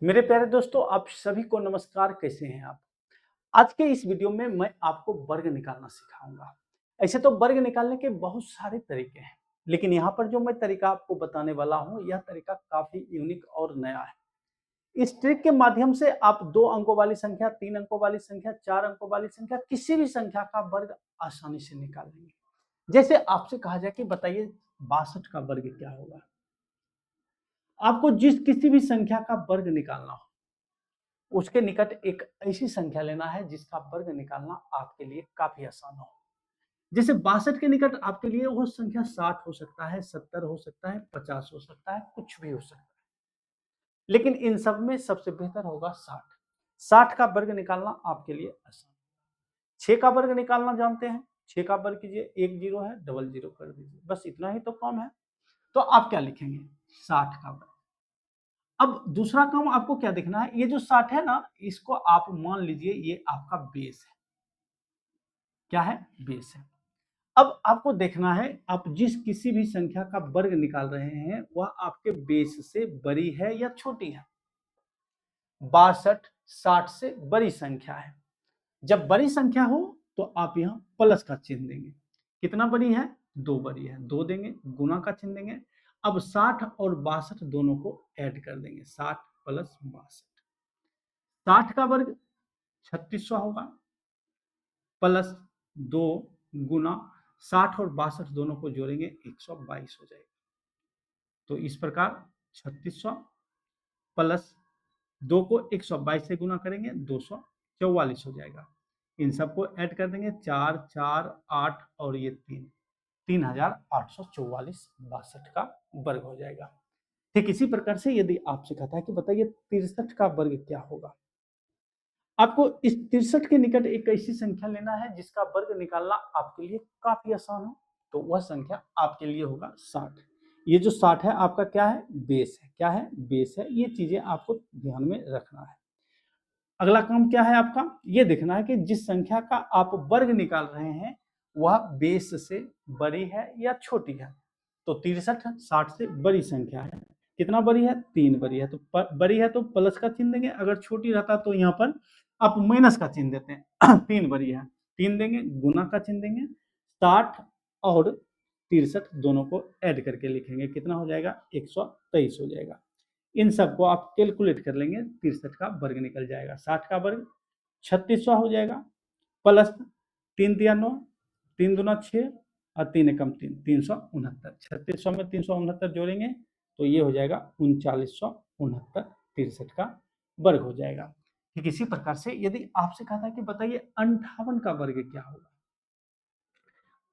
मेरे प्यारे दोस्तों, आप सभी को नमस्कार। कैसे हैं आप? आज के इस वीडियो में मैं आपको वर्ग निकालना सिखाऊंगा। ऐसे तो वर्ग निकालने के बहुत सारे तरीके हैं, लेकिन यहाँ पर जो मैं तरीका आपको बताने वाला हूँ, यह तरीका काफी यूनिक और नया है। इस ट्रिक के माध्यम से आप 2 अंकों वाली संख्या, 3 अंकों वाली संख्या, 4 अंकों वाली संख्या, किसी भी संख्या का वर्ग आसानी से निकाल लेंगे। जैसे आपसे कहा जाए कि बताइए 62 का वर्ग क्या होगा? आपको जिस किसी भी संख्या का वर्ग निकालना हो, उसके निकट एक ऐसी संख्या लेना है जिसका वर्ग निकालना आपके लिए काफी आसान हो। जैसे 62 के निकट आपके लिए वो संख्या 60 हो सकता है, 70 हो सकता है, 50 हो सकता है, कुछ भी हो सकता है, लेकिन इन सब में सबसे बेहतर होगा 60। 60 का वर्ग निकालना आपके लिए आसान। 6 का वर्ग निकालना जानते हैं? 6 का वर्ग कीजिए, एक जीरो है, डबल जीरो कर दीजिए, बस इतना ही तो काम है। तो आप क्या लिखेंगे? 60 का वर्ग। अब दूसरा काम आपको क्या देखना है, ये जो 60 है ना, इसको आप मान लीजिए ये आपका बेस है। क्या है? बेस है। अब आपको देखना है, आप जिस किसी भी संख्या का वर्ग निकाल रहे हैं वह आपके बेस से बड़ी है या छोटी है। 62 60 से बड़ी संख्या है। जब बड़ी संख्या हो तो आप यहाँ प्लस का चिन्ह देंगे। कितना बड़ी है? 2 बड़ी है, 2 देंगे, गुना का चिन्ह देंगे। अब 60 और 62 दोनों को ऐड कर देंगे, 60 प्लस 62। 60 का वर्ग 3600 होगा, प्लस 2 गुना 60 और 62 दोनों को जोड़ेंगे 122 हो जाएगा। तो इस प्रकार 3600 प्लस 2 को 122 से गुना करेंगे 244 हो जाएगा। इन सबको ऐड कर देंगे, 4 4 8 और ये 3, 3844 62 का वर्ग हो जाएगा। ठीक इसी प्रकार से यदि आपसे कहता है कि बताइए 63 का वर्ग क्या होगा, आपको इस 63 के निकट एक ऐसी संख्या लेना है जिसका वर्ग निकालना आपके लिए काफी आसान हो। तो वह संख्या आपके लिए होगा 60। ये जो 60 है आपका क्या है? बेस है। क्या है? बेस है। ये चीजें आपको ध्यान में रखना है। अगला काम क्या है आपका? ये देखना है कि जिस संख्या का आप वर्ग निकाल रहे हैं वह बेस से बड़ी है या छोटी है। तो 63 60 से बड़ी संख्या है। कितना बड़ी है? 3 बड़ी है। तो बड़ी है तो प्लस का चिन्ह देंगे, अगर छोटी रहता तो यहाँ पर आप माइनस का चिन्ह देते हैं। 3 बड़ी है, 3 देंगे, गुना का चिन्ह देंगे। 60 और 63 दोनों को ऐड करके लिखेंगे, कितना हो जाएगा? 123 हो जाएगा। इन सबको आप कैलकुलेट कर लेंगे, 63 का वर्ग निकल जाएगा। 60 का वर्ग 3600 हो जाएगा, प्लस 3 दिया 9, 3 दूना 6 और 3 एकम 3, 369। 3600 में 369 जोड़ेंगे तो ये हो जाएगा 3969। 63 का वर्ग हो जाएगा। ठीक इसी प्रकार से यदि आपसे कहा था कि बताइए 58 का वर्ग क्या होगा,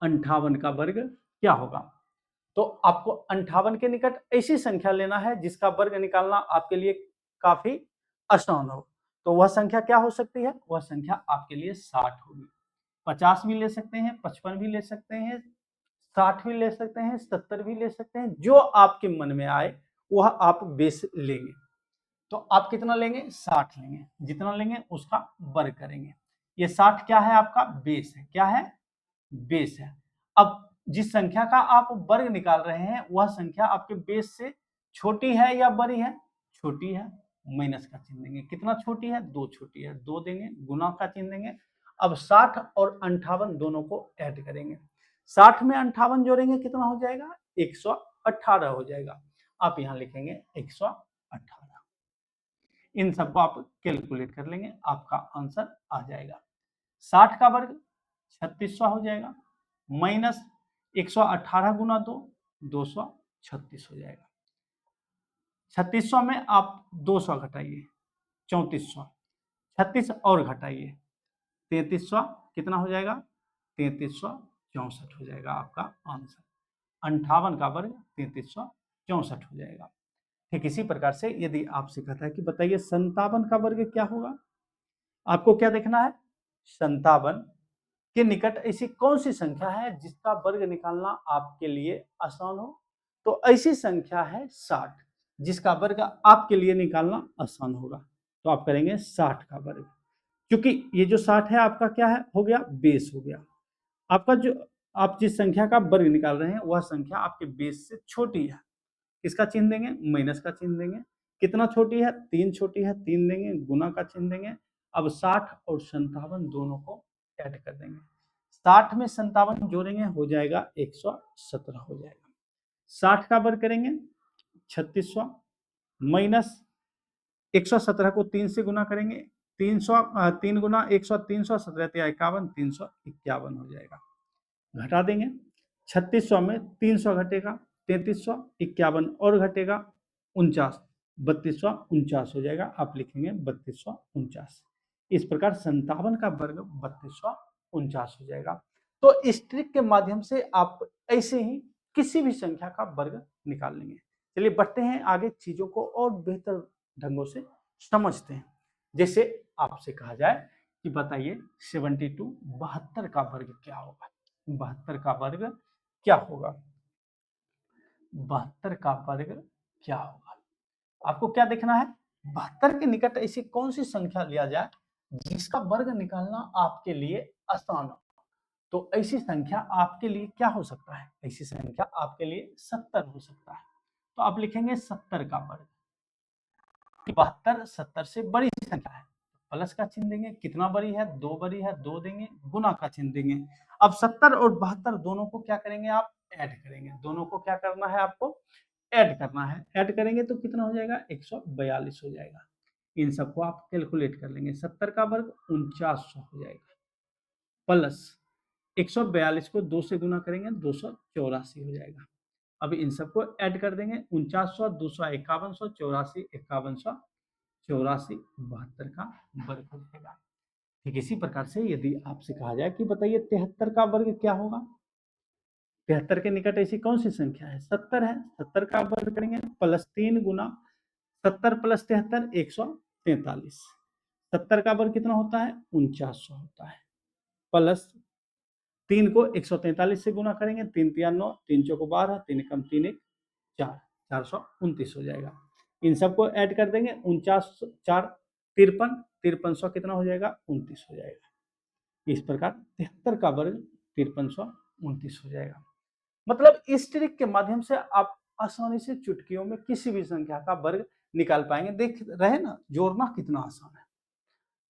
58 का वर्ग क्या होगा, तो आपको 58 के निकट ऐसी संख्या लेना है जिसका वर्ग निकालना आपके लिए काफी आसान हो। तो वह संख्या क्या हो सकती है? वह संख्या आपके लिए 60 होगी। 50 भी ले सकते हैं, 55 भी ले सकते हैं, 60 भी ले सकते हैं, 70 भी ले सकते हैं, जो आपके मन में आए वह आप बेस लेंगे। तो आप कितना लेंगे? 60 लेंगे। जितना लेंगे उसका वर्ग करेंगे। ये 60 क्या है? आपका बेस है। क्या है? बेस है। अब जिस संख्या का आप वर्ग निकाल रहे हैं वह संख्या आपके बेस से छोटी है या बड़ी है? छोटी है, माइनस का चिन्ह देंगे। कितना छोटी है? 2 छोटी है, 2 देंगे, गुना का चिन्ह देंगे। अब 60 और 58 दोनों को ऐड करेंगे। 60 में 58 जोड़ेंगे, कितना हो जाएगा? 118 हो जाएगा। आप यहाँ लिखेंगे 118। इन सबको आप कैलकुलेट कर लेंगे, आपका आंसर आ जाएगा। 60 का वर्ग 3600 हो जाएगा, माइनस 118 गुना 2, 236 हो जाएगा। 3600 में आप 200 घटाइए, 3400, 36 और घटाइए, 3300, कितना हो जाएगा? 3364 हो जाएगा आपका आंसर। 58 का वर्ग 3364 हो जाएगा। ठीक इसी प्रकार से यदि आपसे कहता है कि बताइए 57 का वर्ग क्या होगा, आपको क्या देखना है? 57 के निकट ऐसी कौन सी संख्या है जिसका वर्ग निकालना आपके लिए आसान हो? तो ऐसी संख्या है 60, जिसका वर्ग आपके लिए निकालना आसान होगा। तो आप करेंगे 60 का वर्ग, क्योंकि ये जो 60 है आपका क्या है? हो गया बेस, हो गया आपका। जो आप जिस संख्या का वर्ग निकाल रहे हैं वह संख्या आपके बेस से छोटी है। किसका चिन्ह देंगे? माइनस का चिन्ह देंगे। कितना छोटी है, 3 छोटी है, 3 देंगे, गुना का चिन्ह देंगे। अब 60 और 57 दोनों को ऐड कर देंगे। 60 में 57 जोड़ेंगे, हो जाएगा 117 हो जाएगा। 60 का वर्ग करेंगे 3600 माइनस 117 को 3 से गुना करेंगे, 3 गुना 100 317 51 351 हो जाएगा। घटा देंगे, 3600 में 300 घटेगा 3300, 51 और घटेगा 49, 3249 हो जाएगा। आप लिखेंगे 3249। इस प्रकार 57 का वर्ग 3249 हो जाएगा। तो इस ट्रिक के माध्यम से आप ऐसे ही किसी भी संख्या का वर्ग निकाल लेंगे। चलिए बढ़ते हैं आगे, चीजों को और बेहतर ढंगों से समझते हैं। जैसे आपसे कहा जाए कि बताइए 72 72 का वर्ग क्या होगा। 72 का वर्ग क्या होगा? 72 का वर्ग क्या होगा? आपको क्या देखना है? 72 के निकट ऐसी कौन सी संख्या लिया जाए जिसका वर्ग निकालना आपके लिए आसान हो। तो ऐसी संख्या आपके लिए क्या हो सकता है? ऐसी संख्या आपके लिए 70 हो सकता है। तो आप लिखेंगे 70 का वर्ग। 72 70 से बड़ी संख्या है, प्लस का चिन्ह देंगे। कितना बड़ी है? 2 बड़ी है, 2 देंगे, गुना का चिन्ह देंगे। अब 70 और 72 दोनों को क्या करेंगे? आप ऐड करेंगे। दोनों को क्या करना है? आपको ऐड करना है। ऐड करेंगे तो कितना हो जाएगा? 142 हो जाएगा। इन सबको आप कैलकुलेट कर लेंगे। 70 का वर्ग 4900 हो जाएगा, प्लस 142 को 2 से गुना करेंगे 284 हो जाएगा। अब इन सबको ऐड कर देंगे। 4900 200 5100 84 5100 84 72 का वर्ग हो जाएगा। ठीक इसी प्रकार से यदि आपसे कहा जाए कि बताइए 73 का वर्ग क्या होगा। 73 के निकट ऐसी कौन सी संख्या है? 70 है। 70 का वर्ग करेंगे प्लस 3 गुना 70 प्लस 73 143। 70 का वर्ग कितना होता है? 4900 होता है, प्लस 3 को 143 से गुना करेंगे। 3 तिया 9, 3 चौको 12, 3 एकम 3 एक 4, 429 हो जाएगा। इन सबको ऐड कर देंगे। 49 4 53, 5300 कितना हो जाएगा? 29 हो जाएगा। इस प्रकार 73 का वर्ग 5329 हो जाएगा। मतलब इस ट्रिक के माध्यम से आप आसानी से चुटकियों में किसी भी संख्या का वर्ग निकाल पाएंगे। देख रहे ना, जोड़ना कितना आसान है।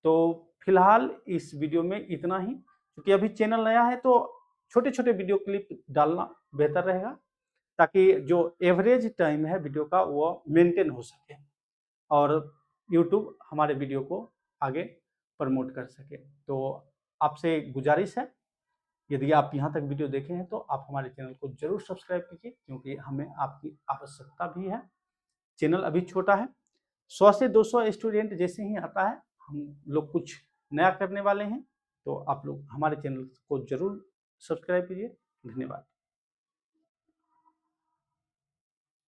तो फिलहाल इस वीडियो में इतना ही, क्योंकि अभी चैनल नया है तो छोटे छोटे वीडियो क्लिप डालना बेहतर रहेगा, ताकि जो एवरेज टाइम है वीडियो का वो मेंटेन हो सके और यूट्यूब हमारे वीडियो को आगे प्रमोट कर सके। तो आपसे गुजारिश है, यदि आप यहाँ तक वीडियो देखे हैं तो आप हमारे चैनल को जरूर सब्सक्राइब कीजिए, क्योंकि हमें आपकी आवश्यकता भी है। चैनल अभी छोटा है, 100 से 200 स्टूडेंट जैसे ही आता है हम लोग कुछ नया करने वाले हैं। तो आप लोग हमारे चैनल को जरूर सब्सक्राइब कीजिए। धन्यवाद।